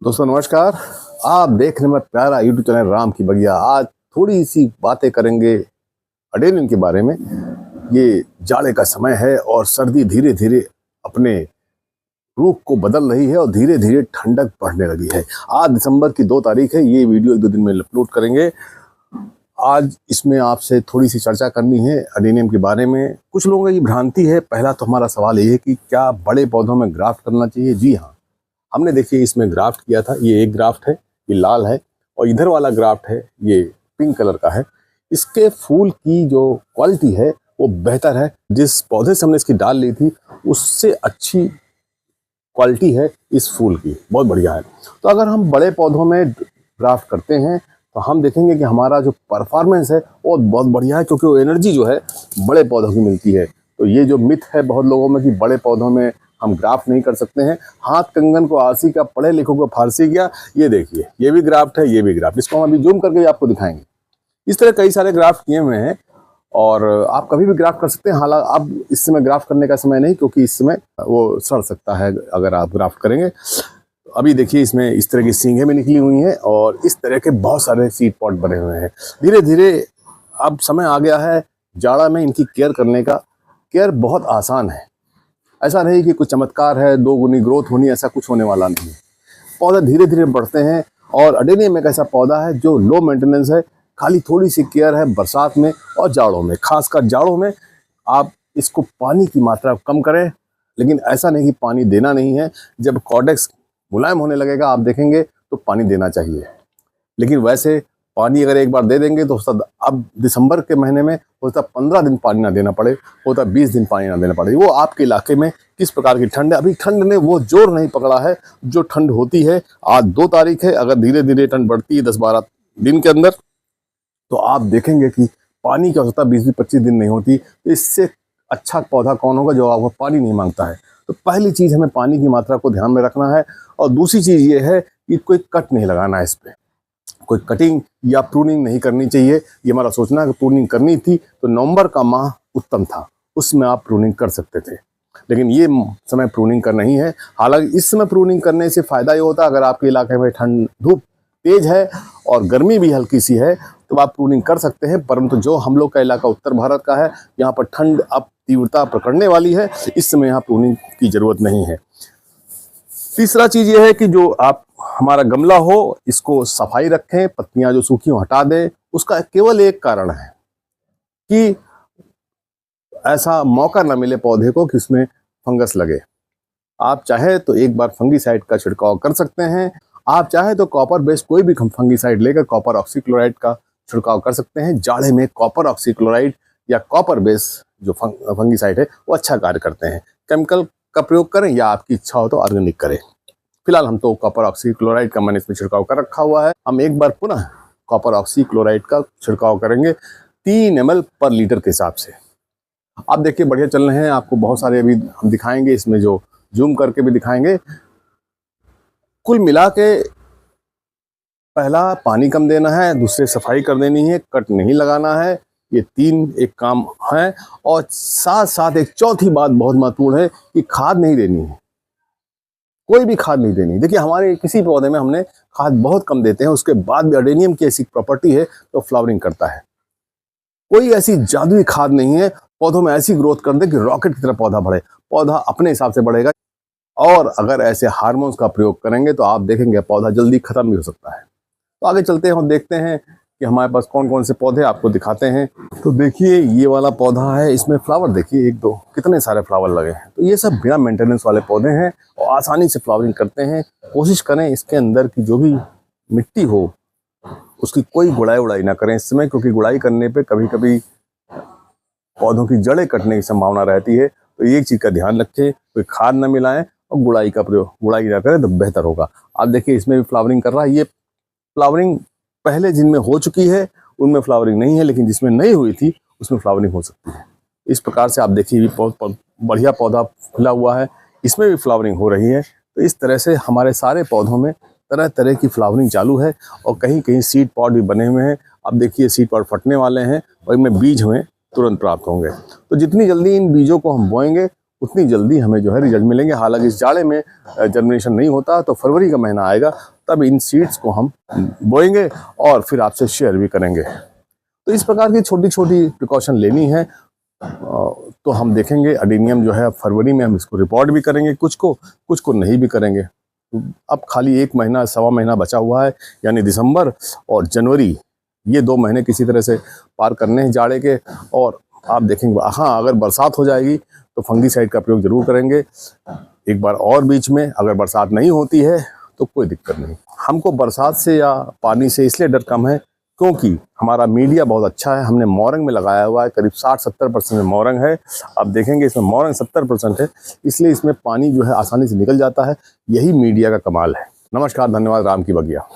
दोस्तों नमस्कार। आप देख रहे हैं प्यारा यूट्यूब चैनल राम की बगिया। आज थोड़ी सी बातें करेंगे अडेनियम के बारे में। ये जाड़े का समय है और सर्दी धीरे धीरे अपने रूप को बदल रही है और धीरे धीरे ठंडक बढ़ने लगी है। आज दिसंबर की 2 तारीख है। ये वीडियो 1-2 दिन में अपलोड करेंगे। आज इसमें आपसे थोड़ी सी चर्चा करनी है अडेनियम के बारे में। कुछ लोगों की भ्रांति है। पहला तो हमारा सवाल ये है कि क्या बड़े पौधों में ग्राफ्ट करना चाहिए? जी हाँ, हमने देखिए इसमें ग्राफ्ट किया था। ये एक ग्राफ्ट है, ये लाल है, और इधर वाला ग्राफ्ट है ये पिंक कलर का है। इसके फूल की जो क्वालिटी है वो बेहतर है। जिस पौधे से हमने इसकी डाल ली थी उससे अच्छी क्वालिटी है इस फूल की, बहुत बढ़िया है। तो अगर हम बड़े पौधों में ग्राफ्ट करते हैं तो हम देखेंगे कि हमारा जो परफॉर्मेंस है वो बहुत बढ़िया है, क्योंकि वो एनर्जी जो है बड़े पौधों की मिलती है। तो ये जो मिथ है बहुत लोगों में कि बड़े पौधों में हम ग्राफ्ट नहीं कर सकते हैं, हाथ कंगन को आरसी का, पढ़े लिखों को फारसी किया। ये देखिए, ये भी ग्राफ्ट है, ये भी ग्राफ्ट। इसको हम अभी जूम करके भी आपको दिखाएंगे। इस तरह कई सारे ग्राफ्ट किए हुए हैं और आप कभी भी ग्राफ्ट कर सकते हैं। हालांकि अब इस समय ग्राफ्ट करने का समय नहीं, क्योंकि इस समय वो सड़ सकता है अगर आप ग्राफ्ट करेंगे। अभी देखिए इसमें इस तरह की सींगें भी निकली हुई हैं और इस तरह के बहुत सारे सीड पॉट बने हुए हैं। धीरे धीरे अब समय आ गया है जाड़ा में इनकी केयर करने का। केयर बहुत आसान है। ऐसा नहीं कि कुछ चमत्कार है, 2 गुनी ग्रोथ होनी, ऐसा कुछ होने वाला नहीं है। पौधे धीरे धीरे बढ़ते हैं और अडेनियम एक ऐसा पौधा है जो लो मेंटेनेंस है। खाली थोड़ी सी केयर है बरसात में और जाड़ों में। खासकर जाड़ों में आप इसको पानी की मात्रा कम करें, लेकिन ऐसा नहीं कि पानी देना नहीं है। जब कॉर्डेक्स मुलायम होने लगेगा आप देखेंगे तो पानी देना चाहिए। लेकिन वैसे पानी अगर एक बार दे देंगे तो अब दिसंबर के महीने में होता 15 दिन पानी ना देना पड़े, होता 20 दिन पानी ना देना पड़े। वो आपके इलाके में किस प्रकार की ठंड है। अभी ठंड ने वो जोर नहीं पकड़ा है जो ठंड होती है। आज 2 तारीख है। अगर धीरे धीरे ठंड बढ़ती है 10-12 दिन के अंदर, तो आप देखेंगे कि पानी की आवश्यकता 20-25 दिन नहीं होती। इससे अच्छा पौधा कौन होगा जो आपको पानी नहीं मांगता है। तो पहली चीज़ हमें पानी की मात्रा को ध्यान में रखना है। और दूसरी चीज़ ये है कि कोई कट नहीं लगाना है। इस पर कोई कटिंग या प्रूनिंग नहीं करनी चाहिए। ये हमारा सोचना है कि प्रूनिंग करनी थी तो नवंबर का माह उत्तम था, उसमें आप प्रूनिंग कर सकते थे। लेकिन ये समय प्रूनिंग का नहीं है। हालांकि इस समय प्रूनिंग करने से फ़ायदा ये होता है अगर आपके इलाके में ठंड धूप तेज है और गर्मी भी हल्की सी है तो आप प्रूनिंग कर सकते हैं। परंतु जो हम लोग का इलाका उत्तर भारत का है, यहाँ पर ठंड अब तीव्रता पकड़ने वाली है, इस समय यहाँ प्रूनिंग की ज़रूरत नहीं है। तीसरा चीज़ ये है कि जो आप हमारा गमला हो इसको सफाई रखें, पत्तियां जो सूखी हो हटा दें। उसका केवल एक कारण है कि ऐसा मौका ना मिले पौधे को कि उसमें फंगस लगे। आप चाहे तो एक बार फंगीसाइड का छिड़काव कर सकते हैं। आप चाहे तो कॉपर बेस्ड कोई भी फंगीसाइड लेकर कॉपर ऑक्सीक्लोराइड का छिड़काव कर सकते हैं। जाड़े में कॉपर ऑक्सीक्लोराइड या कॉपर बेस्ड जो फंगीसाइड है वो अच्छा कार्य करते हैं। केमिकल का प्रयोग करें या आपकी इच्छा हो तो ऑर्गेनिक करें। फिलहाल हम तो कॉपर ऑक्सीक्लोराइड का मैंने इसमें छिड़काव कर रखा हुआ है। हम एक बार पुनः कॉपर ऑक्सीक्लोराइड का छिड़काव करेंगे 3 ml पर लीटर के हिसाब से। आप देखिए बढ़िया चल रहे हैं। आपको बहुत सारे अभी हम दिखाएंगे, इसमें जो जूम करके भी दिखाएंगे। कुल मिला के पहला पानी कम देना है, दूसरे सफाई कर देनी है, कट नहीं लगाना है। ये 3 एक काम है। और साथ साथ एक चौथी बात बहुत महत्वपूर्ण है कि खाद नहीं देनी है। कोई भी खाद नहीं देनी। देखिए हमारे किसी पौधे में हमने खाद बहुत कम देते हैं, उसके बाद भी अडेनियम की ऐसी प्रॉपर्टी है तो फ्लावरिंग करता है। कोई ऐसी जादुई खाद नहीं है पौधों में ऐसी ग्रोथ कर दे कि रॉकेट की तरह पौधा बढ़े। पौधा अपने हिसाब से बढ़ेगा। और अगर ऐसे हार्मोन्स का प्रयोग करेंगे तो आप देखेंगे पौधा जल्दी खत्म भी हो सकता है। तो आगे चलते हैं और देखते हैं कि हमारे पास कौन कौन से पौधे आपको दिखाते हैं। तो देखिए ये वाला पौधा है, इसमें फ्लावर देखिए 1-2 कितने सारे फ्लावर लगे हैं। तो ये सब बिना मेंटेनेंस वाले पौधे हैं और आसानी से फ्लावरिंग करते हैं। कोशिश करें इसके अंदर की जो भी मिट्टी हो उसकी कोई गुड़ाई उड़ाई ना करें इस समय, क्योंकि गुड़ाई करने पे कभी कभी पौधों की जड़ें कटने की संभावना रहती है। तो ये चीज़ का ध्यान रखें, कोई खाद ना मिलाएं और गुड़ाई ना करें तो बेहतर होगा। आप देखिए इसमें भी फ्लावरिंग कर रहा है। ये फ्लावरिंग पहले जिनमें हो चुकी है उनमें फ्लावरिंग नहीं है, लेकिन जिसमें नहीं हुई थी उसमें फ्लावरिंग हो सकती है। इस प्रकार से आप देखिए बहुत बढ़िया पौधा खुला हुआ है, इसमें भी फ्लावरिंग हो रही है। तो इस तरह से हमारे सारे पौधों में तरह तरह की फ्लावरिंग चालू है और कहीं कहीं सीड पॉड भी बने हुए हैं। अब देखिए सीड पॉड फटने वाले हैं और इनमें बीज हमें तुरंत प्राप्त होंगे। तो जितनी जल्दी इन बीजों को हम बोएंगे उतनी जल्दी हमें जो है रिजल्ट मिलेंगे। हालांकि इस जाड़े में जर्मिनेशन नहीं होता, तो फरवरी का महीना आएगा तब इन सीड्स को हम बोएंगे और फिर आपसे शेयर भी करेंगे। तो इस प्रकार की छोटी छोटी प्रिकॉशन लेनी है। तो हम देखेंगे अडेनियम जो है अब फरवरी में हम इसको रिपोर्ट भी करेंगे, कुछ को नहीं भी करेंगे। अब खाली 1 महीना 1.25 महीना बचा हुआ है, यानी दिसंबर और जनवरी, ये 2 महीने किसी तरह से पार करने हैं जाड़े के। और आप देखेंगे, हाँ, अगर बरसात हो जाएगी तो फंगीसाइड का प्रयोग जरूर करेंगे एक बार। और बीच में अगर बरसात नहीं होती है तो कोई दिक्कत नहीं। हमको बरसात से या पानी से इसलिए डर कम है क्योंकि हमारा मीडिया बहुत अच्छा है। हमने मोरंग में लगाया हुआ है, करीब 60-70% में मोरंग है। आप देखेंगे इसमें मोरंग 70% है, इसलिए इसमें पानी जो है आसानी से निकल जाता है। यही मीडिया का कमाल है। नमस्कार, धन्यवाद। राम की बगिया।